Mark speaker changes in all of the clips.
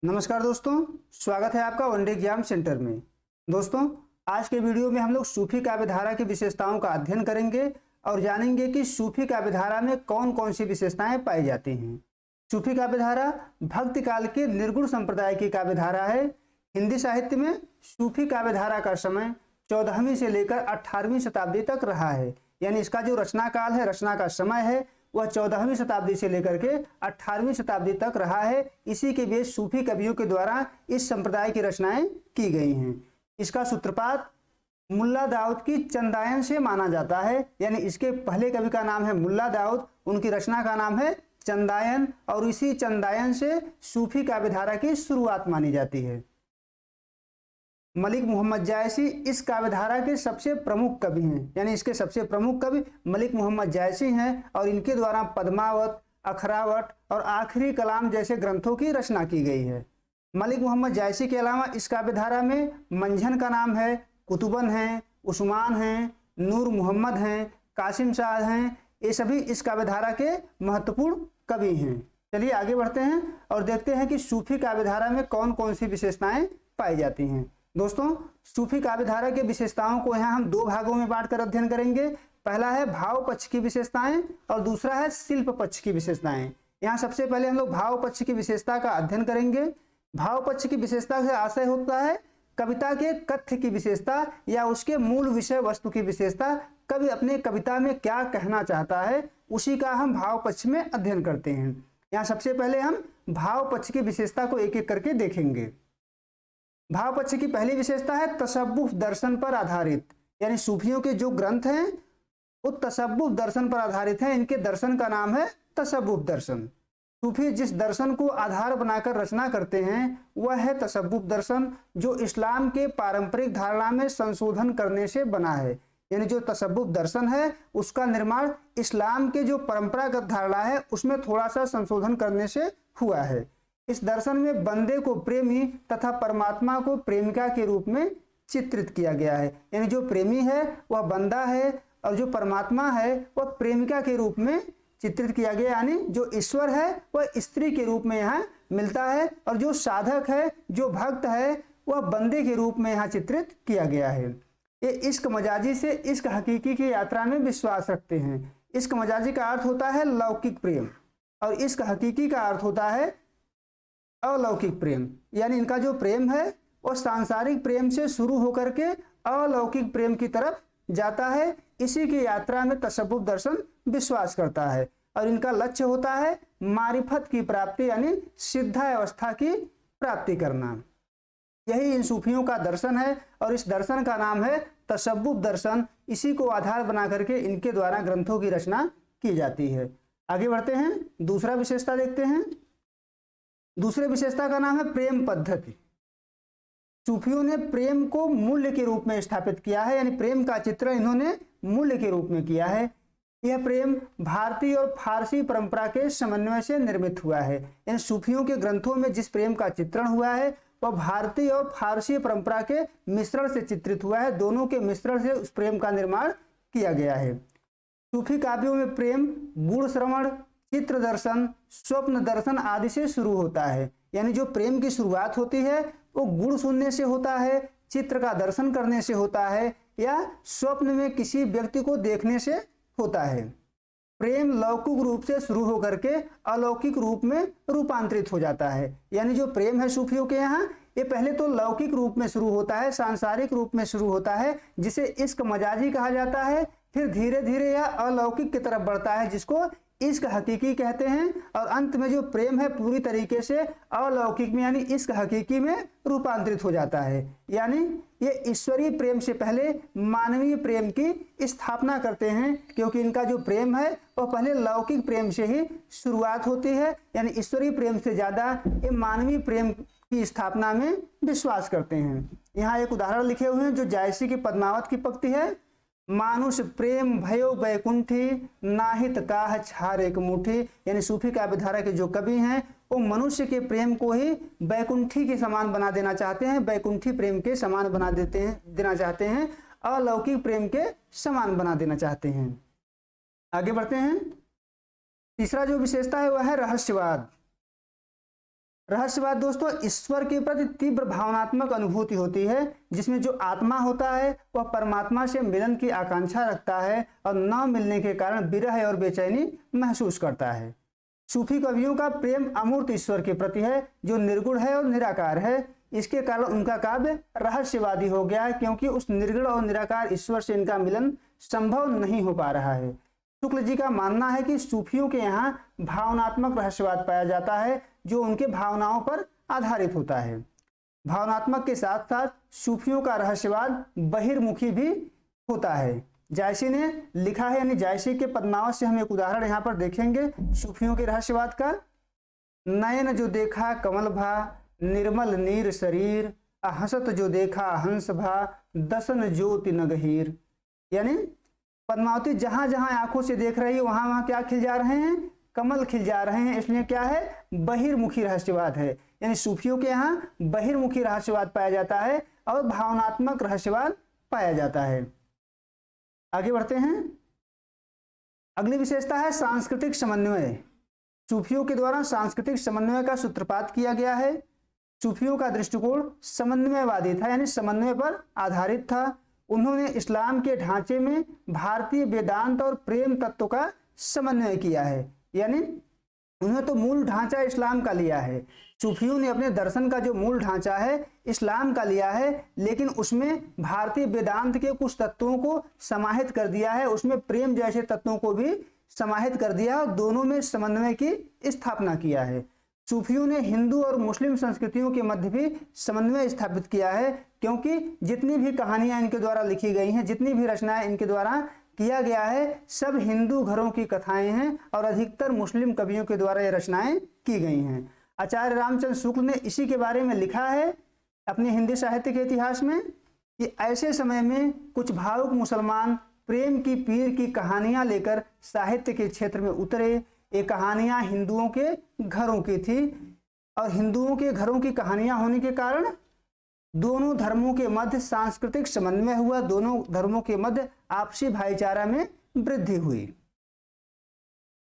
Speaker 1: नमस्कार दोस्तों, स्वागत है आपका वनडे एग्जाम सेंटर में। दोस्तों, आज के वीडियो में हम लोग सूफी काव्यधारा की विशेषताओं का अध्ययन करेंगे और जानेंगे कि सूफी काव्यधारा में कौन कौन सी विशेषताएं पाई जाती हैं। सूफी काव्यधारा भक्ति काल के निर्गुण संप्रदाय की काव्यधारा है। हिंदी साहित्य में सूफी काव्यधारा का समय 14वीं से लेकर 18वीं शताब्दी तक रहा है, यानी इसका जो रचना काल है, रचना का समय है, वह 14वीं शताब्दी से लेकर के 18वीं शताब्दी तक रहा है। इसी के बीच सूफी कवियों के द्वारा इस संप्रदाय की रचनाएं की गई हैं। इसका सूत्रपात मुल्ला दाऊद की चंदायन से माना जाता है, यानी इसके पहले कवि का नाम है मुल्ला दाऊद, उनकी रचना का नाम है चंदायन, और इसी चंदायन से सूफी काव्यधारा की शुरुआत मानी जाती है। मलिक मोहम्मद जायसी इस काव्यधारा के सबसे प्रमुख कवि हैं, यानी इसके सबसे प्रमुख कवि मलिक मोहम्मद जायसी हैं, और इनके द्वारा पद्मावत, अखरावट और आखिरी कलाम जैसे ग्रंथों की रचना की गई है। मलिक मोहम्मद जायसी के अलावा इस काव्यधारा में मंझन का नाम है, कुतुबन हैं, उस्मान हैं, नूर मोहम्मद हैं, कासिम शाह हैं, ये सभी इस काव्यधारा के महत्वपूर्ण कवि हैं। चलिए आगे बढ़ते हैं और देखते हैं कि सूफी काव्यधारा में कौन कौन सी विशेषताएं पाई जाती हैं। दोस्तों, सूफी काव्यधारा के विशेषताओं को यहाँ हम दो भागों में बांटकर अध्ययन करेंगे। पहला है भाव पक्ष की विशेषताएं और दूसरा है शिल्प पक्ष की विशेषताएं। यहाँ सबसे पहले हम लोग भाव पक्ष की विशेषता का अध्ययन करेंगे। भाव पक्ष की विशेषता से आशय होता है कविता के कथ्य की विशेषता या उसके मूल विषय वस्तु की विशेषता। कवि अपने कविता में क्या कहना चाहता है, उसी का हम भाव पक्ष में अध्ययन करते हैं। यहाँ सबसे पहले हम भाव पक्ष की विशेषता को एक एक करके देखेंगे। भाव पक्ष की पहली विशेषता है तसव्वुफ दर्शन पर आधारित, यानी सूफियों के जो ग्रंथ हैं वो तसव्वुफ दर्शन पर आधारित हैं। इनके दर्शन का नाम है तसव्वुफ दर्शन। सूफी जिस दर्शन को आधार बनाकर रचना करते हैं वह है तसव्वुफ दर्शन, जो इस्लाम के पारंपरिक धारणा में संशोधन करने से बना है। यानी जो तसव्वुफ दर्शन है उसका निर्माण इस्लाम के जो परंपरागत धारणा है उसमें थोड़ा सा संशोधन करने से हुआ है। इस दर्शन में बंदे को प्रेमी तथा परमात्मा को प्रेमिका के रूप में चित्रित किया गया है। यानी जो प्रेमी है वह बंदा है और जो परमात्मा है वह प्रेमिका के रूप में चित्रित किया गया, यानी जो ईश्वर है वह स्त्री के रूप में यहाँ मिलता है और जो साधक है, जो भक्त है, वह बंदे के रूप में यहाँ चित्रित किया गया है। ये इश्क मजाजी से इश्क हकीकी की यात्रा में विश्वास रखते हैं। इश्क मजाजी का अर्थ होता है लौकिक प्रेम और इश्क हकीकी का अर्थ होता है अलौकिक प्रेम। यानी इनका जो प्रेम है वह सांसारिक प्रेम से शुरू होकर के अलौकिक प्रेम की तरफ जाता है। इसी की यात्रा में तसव्वुफ दर्शन विश्वास करता है और इनका लक्ष्य होता है मारिफत की प्राप्ति, यानी सिद्धा अवस्था की प्राप्ति करना। यही इन सूफियों का दर्शन है और इस दर्शन का नाम है तसव्वुफ दर्शन। इसी को आधार बना करके इनके द्वारा ग्रंथों की रचना की जाती है। आगे बढ़ते हैं, दूसरा विशेषता देखते हैं। दूसरे विशेषता का नाम है प्रेम पद्धति। सूफियों ने प्रेम को मूल्य के रूप में स्थापित किया है, यानी प्रेम का चित्रण इन्होंने मूल्य के रूप में किया है। यह प्रेम भारतीय और फारसी परंपरा के समन्वय से निर्मित हुआ है। इन सूफियों के ग्रंथों में जिस प्रेम का चित्रण हुआ है वह भारतीय और फारसी परंपरा के मिश्रण से चित्रित हुआ है। दोनों के मिश्रण से उस प्रेम का निर्माण किया गया है। सूफी काव्यों में प्रेम गुण श्रवण, चित्र दर्शन, स्वप्न दर्शन आदि से शुरू होता है। यानी जो प्रेम की शुरुआत होती है वो गुण सुनने से होता है, चित्र का दर्शन करने से होता है या स्वप्न में किसी व्यक्ति को देखने से होता है। प्रेम लौकिक रूप से शुरू होकर के अलौकिक रूप में रूपांतरित हो जाता है। यानी जो प्रेम है सूफियों के यहाँ, ये पहले तो लौकिक रूप में शुरू होता है, सांसारिक रूप में शुरू होता है जिसे इश्क मजाजी कहा जाता है। फिर धीरे धीरे यह अलौकिक की तरफ बढ़ता है जिसको इश्क हकीकी कहते हैं, और अंत में जो प्रेम है पूरी तरीके से अलौकिक में यानी इश्क हकीकी में रूपांतरित हो जाता है। यानी ये ईश्वरीय प्रेम से पहले मानवीय प्रेम की स्थापना करते हैं, क्योंकि इनका जो प्रेम है वह पहले लौकिक प्रेम से ही शुरुआत होती है। यानी ईश्वरीय प्रेम से ज्यादा ये मानवीय प्रेम की स्थापना में विश्वास करते हैं। यहाँ एक उदाहरण लिखे हुए हैं जो जायसी की पद्मावत की पंक्ति है। मानुष प्रेम भयो बैकुंठी नाहित काह छार एक मुठी। यानी सूफी काव्यधारा के जो कवि हैं वो मनुष्य के प्रेम को ही बैकुंठी के समान बना देना चाहते हैं, बैकुंठी प्रेम के समान देना चाहते हैं, अलौकिक प्रेम के समान बना देना चाहते हैं। आगे बढ़ते हैं। तीसरा जो विशेषता है वह है रहस्यवाद। रहस्यवाद दोस्तों ईश्वर के प्रति तीव्र भावनात्मक अनुभूति होती है, जिसमें जो आत्मा होता है वह परमात्मा से मिलन की आकांक्षा रखता है और न मिलने के कारण विरह और बेचैनी महसूस करता है। सूफी कवियों का प्रेम अमूर्त ईश्वर के प्रति है, जो निर्गुण है और निराकार है। इसके कारण उनका काव्य रहस्यवादी हो गया है, क्योंकि उस निर्गुण और निराकार ईश्वर से इनका मिलन संभव नहीं हो पा रहा है। शुक्ल जी का मानना है कि सूफियों के यहाँ भावनात्मक रहस्यवाद पाया जाता है, जो उनके भावनाओं पर आधारित होता है। भावनात्मक के साथ साथ सूफियों का रहस्यवाद बहिर्मुखी भी होता है। जायसी ने लिखा है, यानी जायसी के पद्मावत से हम एक उदाहरण यहाँ पर देखेंगे सूफियों के रहस्यवाद का। नयन जो देखा कमल भा, निर्मल नीर शरीर, अहसत जो देखा हंस भा, दसन ज्योति न गहीर। यानी पद्मावती जहां जहां आंखों से देख रही है वहां वहां क्या खिल जा रहे हैं, कमल खिल जा रहे हैं। इसलिए क्या है, बहिर्मुखी रहस्यवाद है। यानी सूफियों के यहाँ बहिर्मुखी रहस्यवाद पाया जाता है और भावनात्मक रहस्यवाद पाया जाता है। आगे बढ़ते हैं। अगली विशेषता है सांस्कृतिक समन्वय। सूफियों के द्वारा सांस्कृतिक समन्वय का सूत्रपात किया गया है। सूफियों का दृष्टिकोण समन्वयवादी था, यानी समन्वय पर आधारित था। उन्होंने इस्लाम के ढांचे में भारतीय वेदांत और प्रेम तत्व का समन्वय किया है। यानी उन्होंने तो मूल ढांचा इस्लाम का लिया है। सूफियों ने अपने दर्शन का जो मूल ढांचा है इस्लाम का लिया है, लेकिन उसमें भारतीय वेदांत के कुछ तत्वों को समाहित कर दिया है, उसमें प्रेम जैसे तत्वों को भी समाहित कर दिया और दोनों में समन्वय की स्थापना किया है। सूफियों ने हिंदू और मुस्लिम संस्कृतियों के मध्य भी समन्वय स्थापित किया है, क्योंकि जितनी भी कहानियां इनके द्वारा लिखी गई हैं, जितनी भी रचनाएं इनके द्वारा किया गया है, सब हिंदू घरों की कथाएं हैं और अधिकतर मुस्लिम कवियों के द्वारा ये रचनाएं की गई हैं। आचार्य रामचंद्र शुक्ल ने इसी के बारे में लिखा है अपने हिंदी साहित्य के इतिहास में कि ऐसे समय में कुछ भावुक मुसलमान प्रेम की पीर की कहानियां लेकर साहित्य के क्षेत्र में उतरे। ये कहानियां हिंदुओं के घरों की थी और हिंदुओं के घरों की कहानियां होने के कारण दोनों धर्मों के मध्य सांस्कृतिक समन्वय हुआ, दोनों धर्मों के मध्य आपसी भाईचारा में वृद्धि हुई।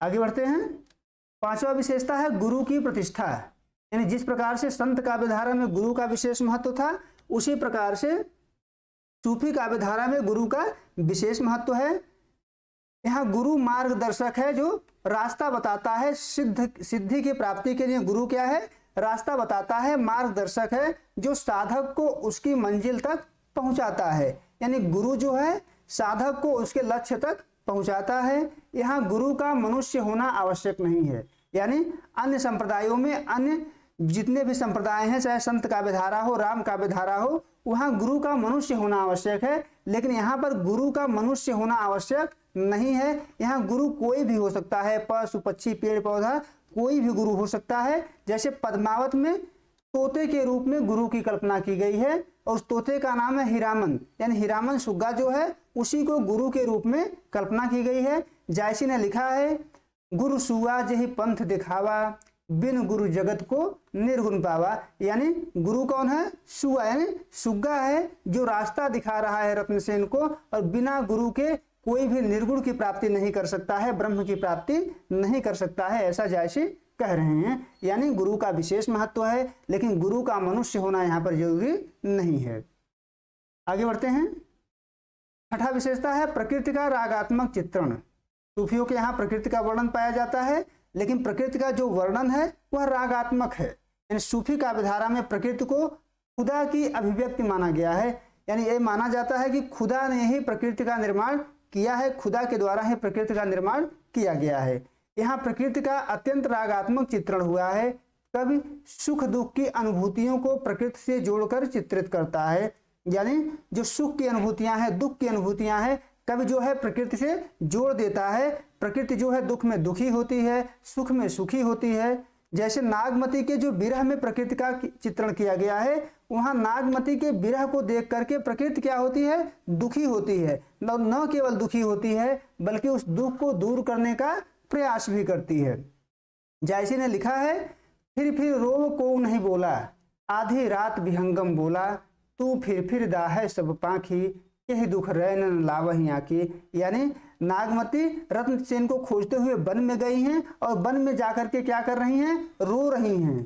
Speaker 1: आगे बढ़ते हैं। पांचवा विशेषता है गुरु की प्रतिष्ठा। यानी जिस प्रकार से संत काव्यधारा में गुरु का विशेष महत्व था, उसी प्रकार से सूफी काव्यधारा में गुरु का विशेष महत्व है। यहाँ गुरु मार्गदर्शक है, जो रास्ता बताता है। सिद्धि की प्राप्ति के लिए गुरु क्या है, रास्ता बताता है, मार्गदर्शक है, जो साधक को उसकी मंजिल तक पहुंचाता है। यानी गुरु जो है साधक को उसके लक्ष्य तक पहुंचाता है। यहाँ गुरु का मनुष्य होना आवश्यक नहीं है। यानी अन्य संप्रदायों में, अन्य जितने भी संप्रदाय हैं, चाहे संत काव्यधारा हो, राम काव्यधारा हो, वहाँ गुरु का मनुष्य होना आवश्यक है। लेकिन यहाँ पर गुरु का मनुष्य होना आवश्यक नहीं है। यहाँ गुरु कोई भी हो सकता है, पशु पक्षी पेड़ पौधा कोई भी गुरु हो सकता है। जैसे पद्मावत में तोते के रूप में गुरु की कल्पना की गई है और उस तोते का नाम है हीरामन, यानी हीरामन सुग्गा जो है उसी को गुरु के रूप में कल्पना की गई है। जायसी ने लिखा है, गुरु सुआ जही पंथ दिखावा, बिन गुरु जगत को निर्गुण पावा। यानी गुरु कौन है, सुआ, यानी सुग्गा है जो रास्ता दिखा रहा है रत्नसेन को, और बिना गुरु के कोई भी निर्गुण की प्राप्ति नहीं कर सकता है, ब्रह्म की प्राप्ति नहीं कर सकता है, ऐसा जायसी कह रहे हैं। यानी गुरु का विशेष महत्व है, लेकिन गुरु का मनुष्य होना यहाँ पर जरूरी नहीं है। आगे बढ़ते हैं। छठा विशेषता है प्रकृति का रागात्मक चित्रण। सूफियों के यहाँ प्रकृति का वर्णन पाया जाता है, लेकिन प्रकृति का जो वर्णन है वह रागात्मक है। यानी सूफी काव्यधारा में प्रकृति को खुदा की अभिव्यक्ति माना गया है। यानी ये माना जाता है कि खुदा ने ही प्रकृति का निर्माण किया है, खुदा के द्वारा ही प्रकृति का निर्माण किया गया है। यहाँ प्रकृति का अत्यंत रागात्मक चित्रण हुआ है। कवि सुख दुख की अनुभूतियों को प्रकृति से जोड़कर चित्रित करता है। यानी जो सुख की अनुभूतियां हैं, दुख की अनुभूतियां हैं, कवि जो है प्रकृति से जोड़ देता है। प्रकृति जो है दुख में दुखी होती है, सुख में सुखी होती है। जैसे नागमती के जो विरह में प्रकृति का चित्रण किया गया है, वहां नागमती के विरह को देख करके प्रकृति क्या होती है, दुखी होती है। न केवल दुखी होती है बल्कि उस दुख को दूर करने का प्रयास भी करती है। जायसी ने लिखा है, फिर रो को नहीं बोला, आधी रात विहंगम बोला, तू फिर दाहे सब पाखी, यही दुख रैन लावही आकी। यानी नागमती रत्नसेन को खोजते हुए वन में गई हैं और वन में जाकर के क्या कर रही हैं, रो रही हैं।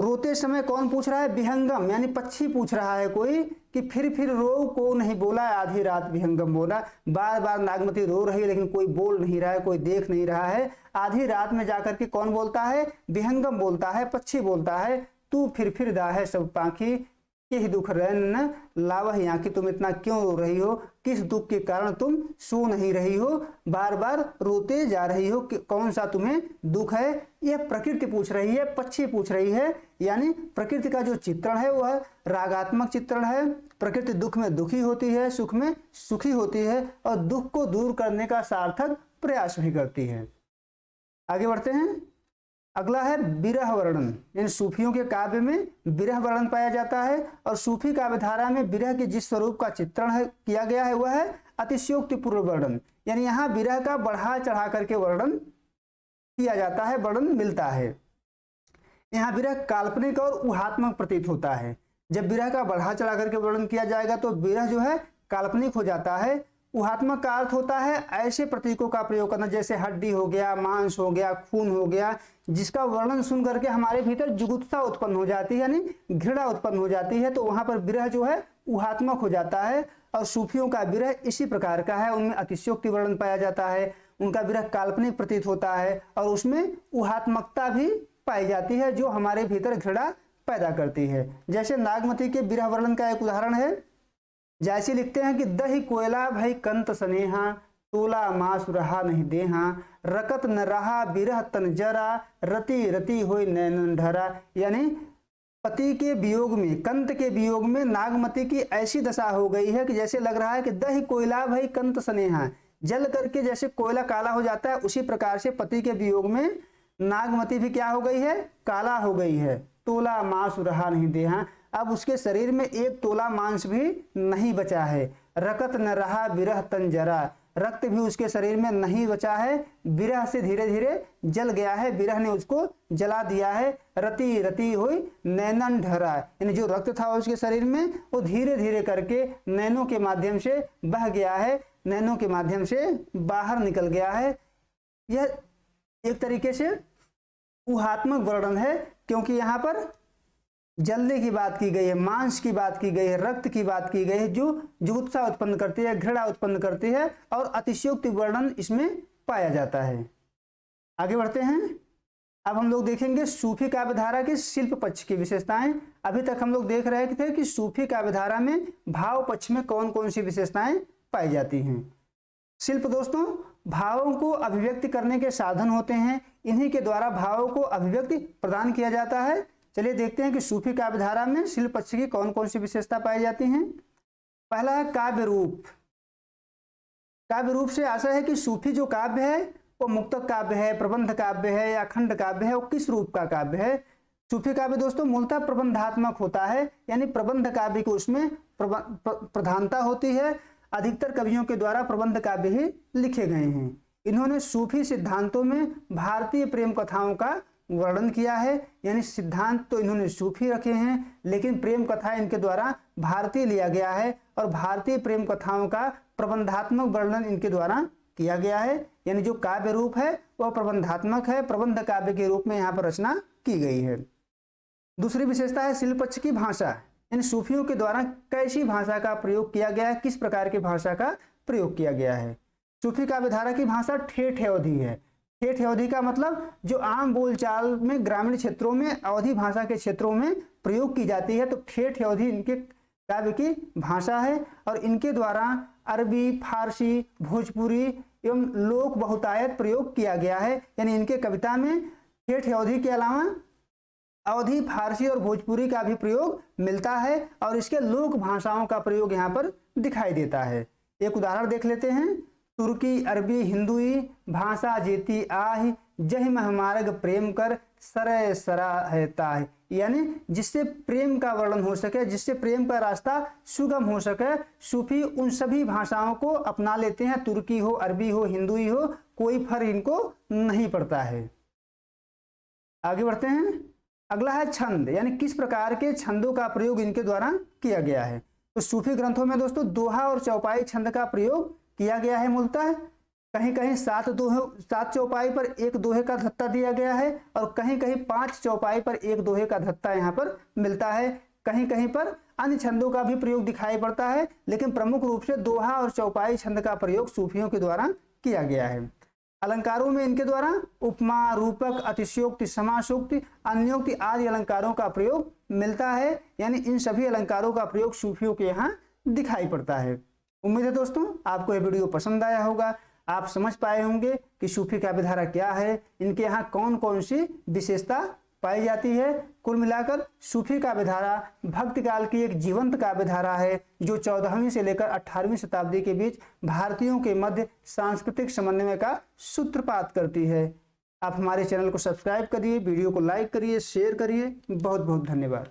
Speaker 1: रोते समय कौन पूछ रहा है? विहंगम, यानी पक्षी पूछ रहा है कोई कि फिर रो को नहीं बोला, आधी रात विहंगम बोला। बार बार नागमती रो रही है लेकिन कोई बोल नहीं रहा है, कोई देख नहीं रहा है। आधी रात में जाकर के कौन बोलता है? विहंगम बोलता है, पक्षी बोलता है, तू फिर दा है सब पाखी, यही दुख रैन लावह यहाँ की, तुम इतना क्यों रो रही हो? किस दुख के कारण तुम सो नहीं रही हो? बार बार रोते जा रही हो, कि कौन सा तुम्हें दुख है? यह प्रकृति पूछ रही है, पक्षी पूछ रही है। यानी प्रकृति का जो चित्रण है वह रागात्मक चित्रण है। प्रकृति दुख में दुखी होती है, सुख में सुखी होती है और दुख को दूर करने का सार्थक प्रयास भी करती है। आगे बढ़ते हैं। अगला है विरह वर्णन। इन सूफियों के काव्य में विरह वर्णन पाया जाता है और सूफी काव्य धारा में विरह के जिस स्वरूप का चित्रण है किया गया है वह है अतिशयोक्तिपूर्ण वर्णन। यानी यहाँ विरह का बढ़ा चढ़ा करके वर्णन किया जाता है, वर्णन मिलता है। यहाँ विरह काल्पनिक और ऊहात्मक प्रतीत होता है। जब विरह का बढ़ा चढ़ा करके वर्णन किया जाएगा तो विरह जो है काल्पनिक हो जाता है। ऊहात्मक का अर्थ होता है ऐसे प्रतीकों का प्रयोग करना, जैसे हड्डी हो गया, मांस हो गया, खून हो गया, जिसका वर्णन सुन करके हमारे भीतर जुगुप्सा उत्पन्न हो जाती है, यानी घृणा उत्पन्न हो जाती है। तो वहां पर विरह जो है ऊहात्मक हो जाता है। और सूफियों का विरह इसी प्रकार का है, उनमें अतिशयोक्ति वर्णन पाया जाता है, उनका विरह काल्पनिक प्रतीत होता है और उसमें ऊहात्मकता भी पाई जाती है जो हमारे भीतर घृणा पैदा करती है। जैसे नागमती के विरह वर्णन का एक उदाहरण है। जैसे लिखते हैं कि दही कोयला भई कंत स्नेहा, तोला मास रहा नहीं देहा, रकत न रहा बिरह तन जरा, रति रति होई नैनन ढरा। यानी पति के वियोग में, कंत के वियोग में नागमती की ऐसी दशा हो गई है कि जैसे लग रहा है कि दही कोयला भई कंत स्नेहा, जल करके जैसे कोयला काला हो जाता है, उसी प्रकार से पति के वियोग में नागमती भी क्या हो गई है? काला हो गई है। तोला मांस रहा नहीं देहा, अब उसके शरीर में एक तोला मांस भी नहीं बचा है। रकत न रहा बिरह तन जरा, रक्त भी उसके शरीर में नहीं बचा है, बिरह से धीरे धीरे जल गया है, बिरह ने उसको जला दिया है। रति रति हुई नैनन ढरा, यानी जो रक्त था उसके शरीर में वो धीरे धीरे करके नैनों के माध्यम से बह गया है, नैनों के माध्यम से बाहर निकल गया है। यह एक तरीके से ऊहात्मक वर्णन है, क्योंकि यहाँ पर जलने की बात की गई है, मांस की बात की गई है, रक्त की बात की गई है, जो जुगुप्सा उत्पन्न करती है, घृणा उत्पन्न करती है और अतिशयोक्ति वर्णन इसमें पाया जाता है। आगे बढ़ते हैं। अब हम लोग देखेंगे सूफी काव्य धारा के शिल्प पक्ष की विशेषताएं। अभी तक हम लोग देख रहे थे कि सूफी काव्य धारा में भाव पक्ष में कौन कौन सी विशेषताएं पाई जाती हैं। शिल्प दोस्तों भावों को अभिव्यक्ति करने के साधन होते हैं, इन्हीं के द्वारा भावों को अभिव्यक्ति प्रदान किया जाता है। चलिए देखते हैं कि सूफी काव्य धारा में शिल्प पक्ष की कौन कौन सी विशेषता पाई जाती हैं। पहला है काव्य रूप। काव्य रूप से आशा है कि सूफी जो काव्य है वो मुक्तक काव्य है, प्रबंध काव्य है या खंड काव्य है, वो किस रूप का काव्य है। सूफी काव्य दोस्तों मूलतः प्रबंधात्मक होता है, यानी प्रबंध काव्य की उसमें प्रधानता होती है। अधिकतर कवियों के द्वारा प्रबंध काव्य ही लिखे गए हैं। इन्होंने सूफी सिद्धांतों में भारतीय प्रेम कथाओं का वर्णन किया है, यानी सिद्धांत तो इन्होंने सूफी रखे हैं लेकिन प्रेम कथा इनके द्वारा भारतीय लिया गया है और भारतीय प्रेम कथाओं का प्रबंधात्मक वर्णन इनके द्वारा किया गया है। यानी जो काव्य रूप है वह प्रबंधात्मक है, प्रबंध काव्य के रूप में यहाँ पर रचना की गई है। दूसरी विशेषता है शिल्प पक्ष की भाषा। इन सूफियों के द्वारा कैसी भाषा का प्रयोग किया गया है, किस प्रकार की भाषा का प्रयोग किया गया है। सूफी काव्य धारा की भाषा ठेठ अवधी है। ठेठ अवधी का मतलब जो आम बोलचाल में ग्रामीण क्षेत्रों में अवधी भाषा के क्षेत्रों में प्रयोग की जाती है, तो ठेठ अवधी इनके काव्य की भाषा है और इनके द्वारा अरबी, फारसी, भोजपुरी एवं लोक बहुतायत प्रयोग किया गया है। यानी इनके कविता में ठेठ अवधी के अलावा अवधी, फारसी और भोजपुरी का भी प्रयोग मिलता है और इसके लोक भाषाओं का प्रयोग यहाँ पर दिखाई देता है। एक उदाहरण देख लेते हैं। तुर्की, अरबी, हिंदुई भाषा जेती आहि, जहि महमार्ग प्रेम कर सरय सराहता है। यानी जिससे प्रेम का वर्णन हो सके, जिससे प्रेम का रास्ता सुगम हो सके, सूफी उन सभी भाषाओं को अपना लेते हैं। तुर्की हो, अरबी हो, हिंदुई हो, कोई फर्क इनको नहीं पड़ता है। आगे बढ़ते हैं। अगला है छंद, यानी किस प्रकार के छंदों का प्रयोग इनके द्वारा किया गया है। तो सूफी ग्रंथों में दोस्तों दोहा और चौपाई छंद का प्रयोग किया गया है मूलतः। कहीं कहीं 7 चौपाई पर एक दोहे का धत्ता दिया गया है और कहीं कहीं 5 चौपाई पर एक दोहे का धत्ता यहाँ पर मिलता है। कहीं कहीं पर अन्य छंदों का भी प्रयोग दिखाई पड़ता है, लेकिन प्रमुख रूप से दोहा और चौपाई छंद का प्रयोग सूफियों के द्वारा किया गया है। अलंकारों में इनके द्वारा उपमा, रूपक, अतिशयोक्ति, समासोक्ति, अन्योक्ति आदि अलंकारों का प्रयोग मिलता है। यानी इन सभी अलंकारों का प्रयोग सूफियों के यहाँ दिखाई पड़ता है। उम्मीद है दोस्तों आपको यह वीडियो पसंद आया होगा, आप समझ पाए होंगे कि सूफी काव्य धारा क्या है, इनके यहाँ कौन कौन सी विशेषता पाई जाती है। कुल मिलाकर सूफी काव्य धारा भक्ति काल की एक जीवंत काव्य धारा है जो 14वीं से लेकर 18वीं शताब्दी के बीच भारतीयों के मध्य सांस्कृतिक समन्वय का सूत्रपात करती है। आप हमारे चैनल को सब्सक्राइब करिए, वीडियो को लाइक करिए, शेयर करिए। बहुत बहुत धन्यवाद।